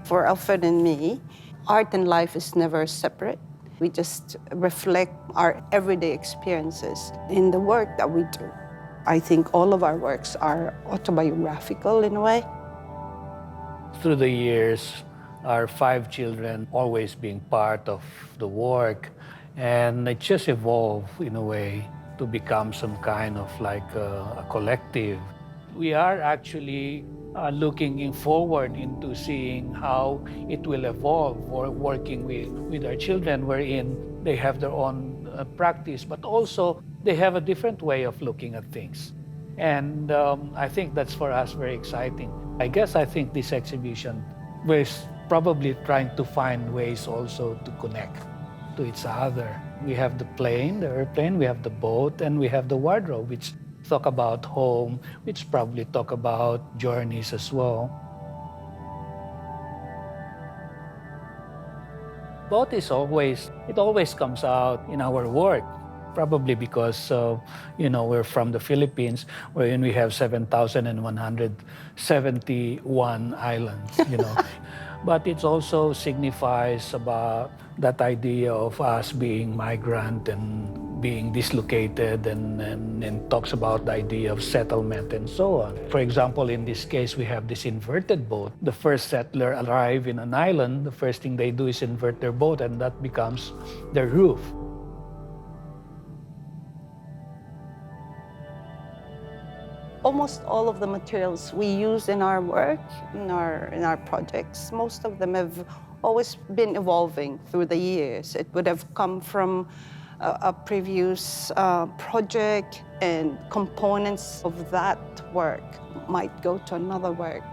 For Alfredo and me, art and life is never separate. We just reflect our everyday experiences in the work that we do. I think all of our works are autobiographical in a way. Through the years, our 5 children always being part of the work, and it just evolved in a way to become some kind of like a collective. We are actually looking forward into seeing how it will evolve, or working with our children, wherein they have their own practice, but also they have a different way of looking at things. And I think that's for us very exciting. I think this exhibition was probably trying to find ways also to connect to each other. We have the plane, the airplane, we have the boat, and we have the wardrobe, which talk about home, which probably talk about journeys as well. Both is always, it always comes out in our work. Probably because, we're from the Philippines, wherein we have 7,171 islands, But it also signifies about that idea of us being migrant and being dislocated, and talks about the idea of settlement and so on. For example, in this case, we have this inverted boat. The first settler arrive in an island, the first thing they do is invert their boat, and that becomes their roof. Almost all of the materials we use in our work, in our projects, most of them have always been evolving through the years. It would have come from a previous project, and components of that work might go to another work.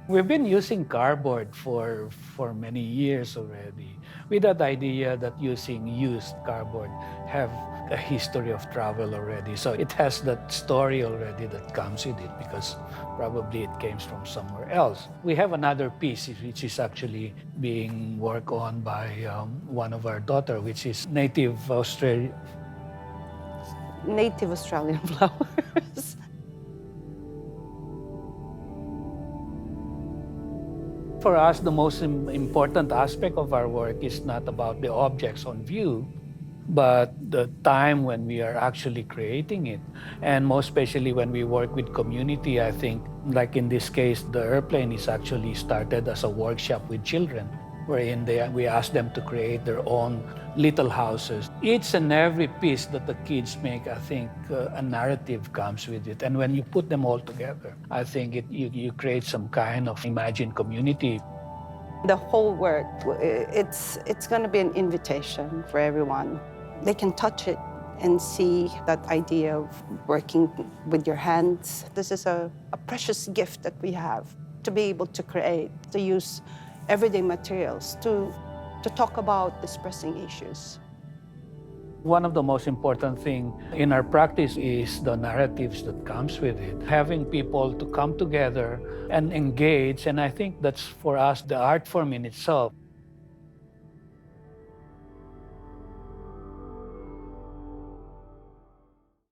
We've been using cardboard for many years already, with that idea that using used cardboard have a history of travel already. So it has that story already that comes with it, because probably it came from somewhere else. We have another piece which is actually being worked on by one of our daughter, which is native Australian flowers. For us, the most important aspect of our work is not about the objects on view, but the time when we are actually creating it. And most especially when we work with community, I think, like in this case, the airplane is actually started as a workshop with children, wherein we ask them to create their own little houses. Each and every piece that the kids make, I think a narrative comes with it. And when you put them all together, I think you create some kind of imagined community. The whole work, it's going to be an invitation for everyone. They can touch it and see that idea of working with your hands. This is a precious gift that we have, to be able to create, to use everyday materials to talk about these pressing issues. One of the most important things in our practice is the narratives that comes with it. Having people to come together and engage, and I think that's for us the art form in itself.